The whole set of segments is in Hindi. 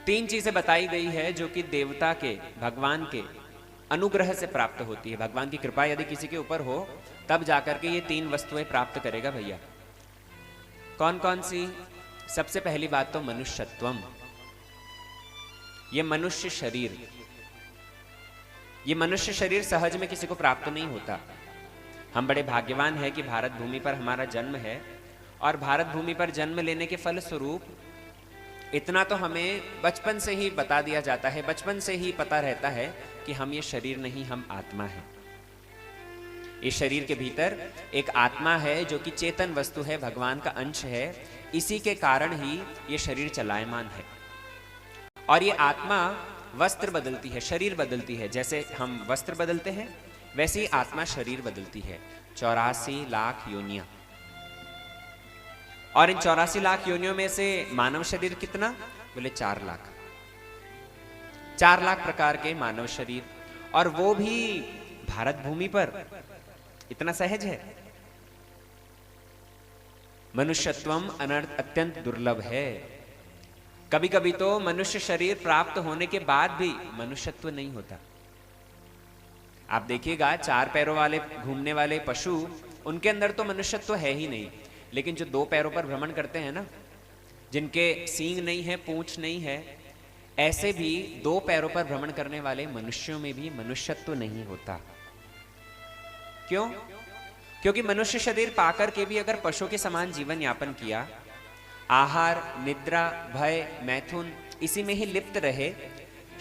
तीन चीजें बताई गई है जो कि देवता के, भगवान के अनुग्रह से प्राप्त होती है। भगवान की कृपा यदि किसी के ऊपर हो तब जाकर के ये तीन वस्तुएं प्राप्त करेगा भैया। कौन कौन सी? सबसे पहली बात तो मनुष्यत्वम, ये मनुष्य शरीर। ये मनुष्य शरीर सहज में किसी को प्राप्त नहीं होता। हम बड़े भाग्यवान हैं कि भारत भूमि पर हमारा जन्म है, और भारत भूमि पर जन्म लेने के फल स्वरूप इतना तो हमें बचपन से ही बता दिया जाता है, बचपन से ही पता रहता है कि हम ये शरीर नहीं, हम आत्मा हैं। इस शरीर के भीतर एक आत्मा है जो कि चेतन वस्तु है, भगवान का अंश है। इसी के कारण ही ये शरीर चलायमान है। और ये आत्मा वस्त्र बदलती है, शरीर बदलती है। जैसे हम वस्त्र बदलते हैं वैसे ही आत्मा शरीर बदलती है। 84 लाख योनियां, और इन 84 लाख योनियों में से मानव शरीर कितना? बोले 4 लाख। 4 लाख प्रकार के मानव शरीर, और वो भी भारत भूमि पर। इतना सहज है। मनुष्यत्वम अत्यंत दुर्लभ है। कभी कभी तो मनुष्य शरीर प्राप्त होने के बाद भी मनुष्यत्व नहीं होता। आप देखिएगा 4 पैरों वाले घूमने वाले पशु, उनके अंदर तो मनुष्यत्व है ही नहीं। लेकिन जो 2 पैरों पर भ्रमण करते हैं ना, जिनके सींग नहीं है, पूंछ नहीं है, ऐसे भी 2 पैरों पर भ्रमण करने वाले मनुष्यों में भी मनुष्यत्व नहीं होता। क्यों? क्योंकि मनुष्य शरीर पाकर के भी अगर पशु के समान जीवन यापन किया, आहार, निद्रा, भय, मैथुन इसी में ही लिप्त रहे,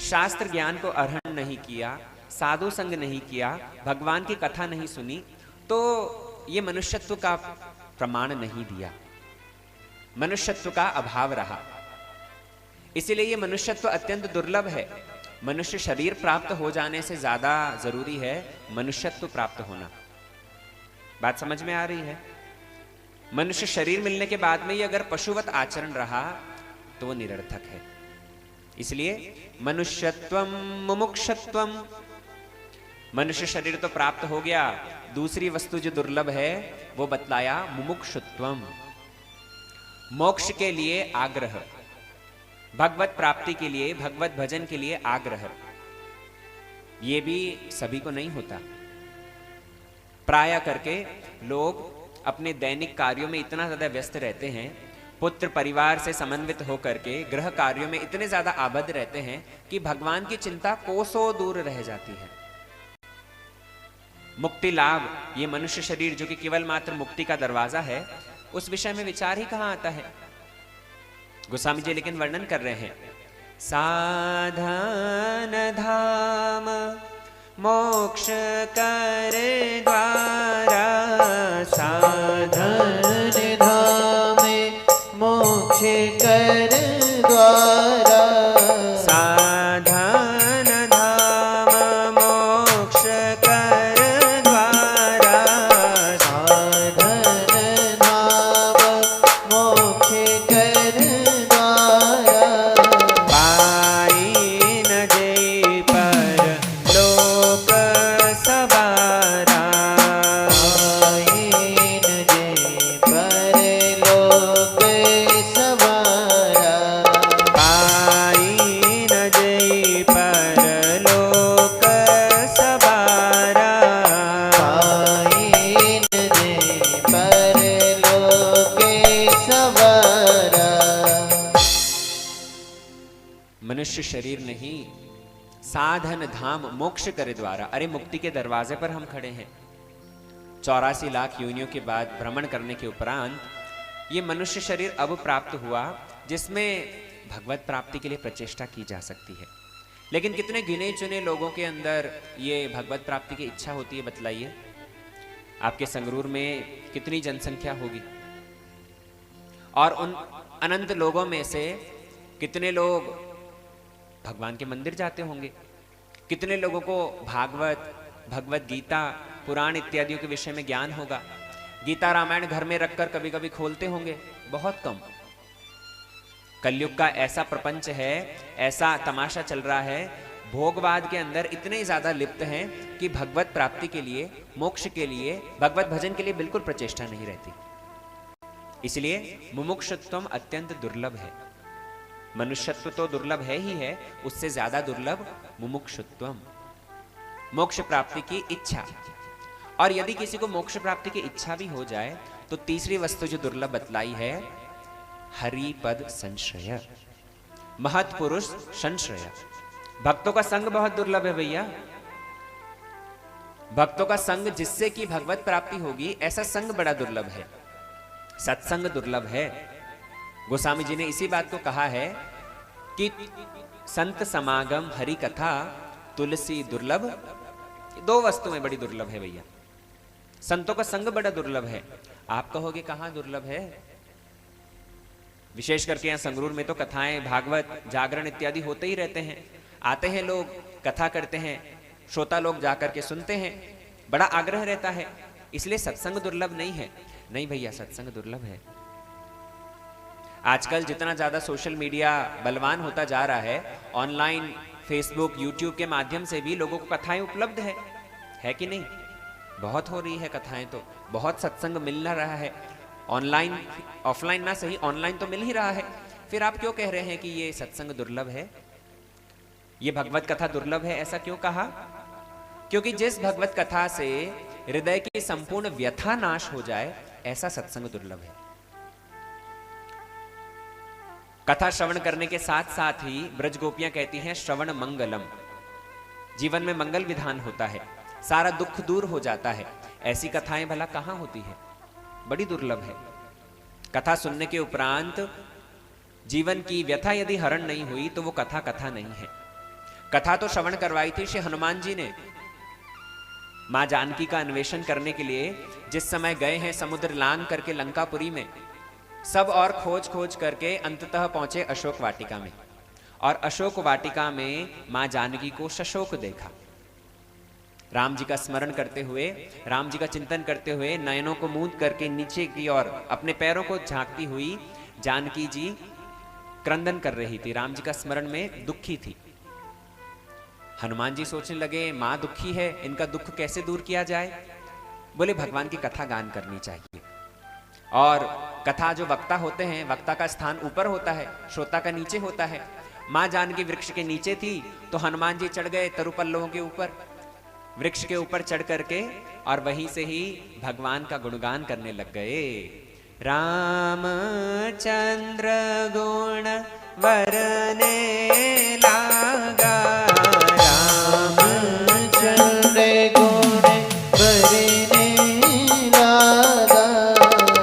शास्त्र ज्ञान को अर्हण नहीं किया, साधु संग नहीं किया, भगवान की कथा नहीं सुनी, तो ये मनुष्यत्व का प्रमाण नहीं दिया, मनुष्यत्व का अभाव रहा। इसीलिए ये मनुष्यत्व अत्यंत दुर्लभ है। मनुष्य शरीर प्राप्त हो जाने से ज्यादा जरूरी है मनुष्यत्व प्राप्त होना। बात समझ में आ रही है? मनुष्य शरीर मिलने के बाद में ये अगर पशुवत आचरण रहा तो वो निरर्थक है। इसलिए मनुष्यत्वम मुमुक्षत्वम, मनुष्य शरीर तो प्राप्त हो गया, दूसरी वस्तु जो दुर्लभ है वो बतलाया मुमुक्षुत्वम, मोक्ष के लिए आग्रह, भगवत प्राप्ति के लिए, भगवत भजन के लिए आग्रह। ये भी सभी को नहीं होता। प्राय करके लोग अपने दैनिक कार्यों में इतना ज्यादा व्यस्त रहते हैं, पुत्र परिवार से समन्वित होकर के गृह कार्यों में इतने ज्यादा आबद्ध रहते हैं कि भगवान की चिंता कोसों दूर रह जाती है। मुक्ति लाभ, ये मनुष्य शरीर जो कि केवल मात्र मुक्ति का दरवाजा है, उस विषय में विचार ही कहां आता है। गोस्वामी जी लेकिन वर्णन कर रहे हैं, साधन धाम मोक्ष कर द्वारा, साधन धाम मोक्ष कर द्वारा, साधन धाम मोक्ष कर द्वारा, साधन धाम मोक्ष कर द्वारा, पाई न जय पर लोक सवारा, पाई न जय पर लोक सवारा, पाई न जय पर लोक सवारा, पाई न जय पर लोक सवारा। मनुष्य शरीर नहीं, साधन धाम मोक्ष करे द्वारा। अरे मुक्ति के दरवाजे पर हम खड़े हैं। 84 लाख योनियों के बाद भ्रमण करने के उपरांत ये मनुष्य शरीर अब प्राप्त हुआ, जिसमें भगवत प्राप्ति के लिए प्रचेष्टा की जा सकती है। लेकिन कितने गिने चुने लोगों के अंदर ये भगवत प्राप्ति की इच्छा होती है, बतलाइए। आपके संगरूर में कितनी जनसंख्या होगी, और उन अनंत लोगों में से कितने लोग भगवान के मंदिर जाते होंगे? कितने लोगों को भागवत, भगवत गीता, पुराण इत्यादियों के विषय में ज्ञान होगा? गीता रामायण घर में रखकर कभी कभी खोलते होंगे? बहुत कम। कलयुग का ऐसा प्रपंच है, ऐसा तमाशा चल रहा है, भोगवाद के अंदर इतने ज्यादा लिप्त हैं कि भगवत प्राप्ति के लिए, मोक्ष के लिए, भगवत भजन के लिए बिल्कुल प्रचेष्टा नहीं रहती। इसलिए मुमुक्षुत्वम अत्यंत दुर्लभ है। मनुष्यत्व तो दुर्लभ है ही है, उससे ज्यादा दुर्लभ मुमुक्षुत्वम, मोक्ष प्राप्ति की इच्छा। और यदि किसी को मोक्ष प्राप्ति की इच्छा भी हो जाए तो तीसरी वस्तु जो दुर्लभ बतलाई है, हरि पद संश्रय, महत् पुरुष संश्रय। भक्तों का संग बहुत दुर्लभ है भैया। भक्तों का संग जिससे कि भगवत प्राप्ति होगी, ऐसा संग बड़ा दुर्लभ है। सत्संग दुर्लभ है। गोस्वामी जी ने इसी बात को कहा है कि संत समागम, हरि कथा, तुलसी दुर्लभ। दो वस्तुएं बड़ी दुर्लभ है भैया। संतों का संग बड़ा दुर्लभ है। आप कहोगे कहां दुर्लभ है? विशेष करके यहां संगरूर में तो कथाएं, भागवत, जागरण इत्यादि होते ही रहते हैं। आते हैं लोग, कथा करते हैं, श्रोता लोग जाकर के सुनते हैं, बड़ा आग्रह रहता है। इसलिए सत्संग दुर्लभ नहीं है। नहीं भैया, सत्संग दुर्लभ है। आजकल जितना ज्यादा सोशल मीडिया बलवान होता जा रहा है, ऑनलाइन फेसबुक, यूट्यूब के माध्यम से भी लोगों को कथाएं उपलब्ध है कि नहीं? बहुत हो रही है कथाएं, तो बहुत सत्संग मिल रहा है। ऑनलाइन, ऑफलाइन ना सही, ऑनलाइन तो मिल ही रहा है। फिर आप क्यों कह रहे हैं कि ये सत्संग दुर्लभ है, ये भगवत कथा दुर्लभ है? ऐसा क्यों कहा? क्योंकि जिस भगवत कथा से हृदय की संपूर्ण व्यथा नाश हो जाए, ऐसा सत्संग दुर्लभ है। कथा श्रवण करने के साथ साथ ही ब्रज गोपियां कहती हैं श्रवण मंगलम, जीवन में मंगल विधान होता है, सारा दुख दूर हो जाता है। ऐसी कथाएं भला कहां होती है? बड़ी दुर्लभ है। कथा सुनने के उपरांत जीवन की व्यथा यदि हरण नहीं हुई तो वो कथा कथा नहीं है। कथा तो श्रवण करवाई थी श्री हनुमान जी ने। मां जानकी का अन्वेषण करने के लिए जिस समय गए हैं समुद्र लांघ करके लंकापुरी में, सब और खोज खोज करके अंततः पहुंचे अशोक वाटिका में। और अशोक वाटिका में मां जानकी को शशोक देखा। राम जी का स्मरण करते हुए, राम जी का चिंतन करते हुए, नयनों को मूंद करके नीचे की ओर अपने पैरों को झांकती हुई जानकी जी क्रंदन कर रही थी। राम जी का स्मरण में दुखी थी। हनुमान जी सोचने लगे मां दुखी है, इनका दुख कैसे दूर किया जाए? बोले भगवान की कथा गान करनी चाहिए। और कथा जो वक्ता होते हैं, वक्ता का स्थान ऊपर होता है, श्रोता का नीचे होता है। मां जानकी वृक्ष के नीचे थी तो हनुमान जी चढ़ गए तरुपल्लवों के ऊपर, वृक्ष के ऊपर चढ़ करके, और वहीं से ही भगवान का गुणगान करने लग गए। रामचंद्र गुण वरने लागा, रामचंद्र गुण वरने लागा,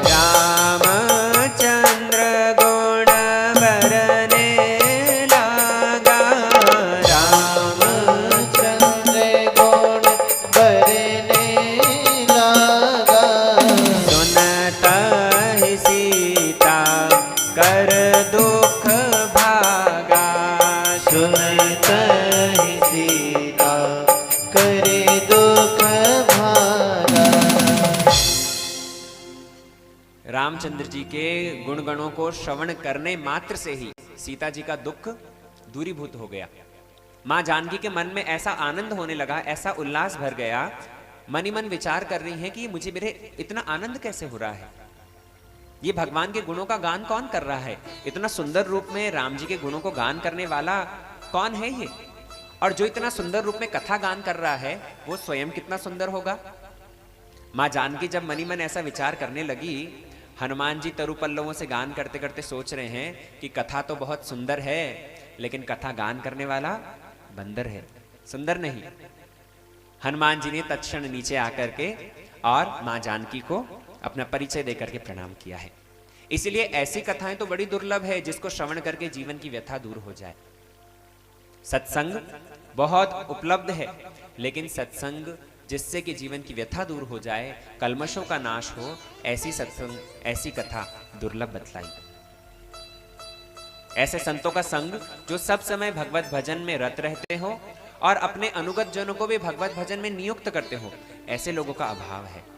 रामचंद्र गुण वरने लागा, रामचंद्र गुण वरने लागा। सुनत ही सीता कर दुख भागा, सुनत ही सीता करे दुख भागा। रामचंद्र जी के गुणगणों को श्रवण करने मात्र से ही सीता जी का दुख दूरीभूत हो गया। मां जानकी के मन में ऐसा आनंद होने लगा, ऐसा उल्लास भर गया। मन ही मन विचार कर रही हैं कि मुझे मेरे इतना आनंद कैसे हो रहा है, ये भगवान के गुणों का गान कौन कर रहा है? इतना सुंदर रूप में राम जी के गुणों को गान करने वाला कौन है ये? और जो इतना सुंदर रूप में कथा गान कर रहा है, वो स्वयं कितना सुंदर होगा। मां जानकी जब मनी मन ऐसा विचार करने लगी, हनुमान जी तरुपल्लवों से गान करते करते सोच रहे हैं कि कथा तो बहुत सुंदर है, लेकिन कथा गान करने वाला बंदर है, सुंदर नहीं। हनुमान जी ने तत्क्षण नीचे आकर के और मां जानकी को अपना परिचय देकर के प्रणाम किया है। इसलिए ऐसी कथाएं तो बड़ी दुर्लभ है जिसको श्रवण करके जीवन की व्यथा दूर हो जाए। सत्संग बहुत उपलब्ध है, लेकिन सत्संग जिससे कि जीवन की व्यथा दूर हो जाए, कल्मशों का नाश हो, ऐसी सत्संग, ऐसी कथा दुर्लभ बतलाई। ऐसे संतों का संग जो सब समय भगवत भजन में रत रहते हो और अपने अनुगत जनों को भी भगवत भजन में नियुक्त करते हो, ऐसे लोगों का अभाव है।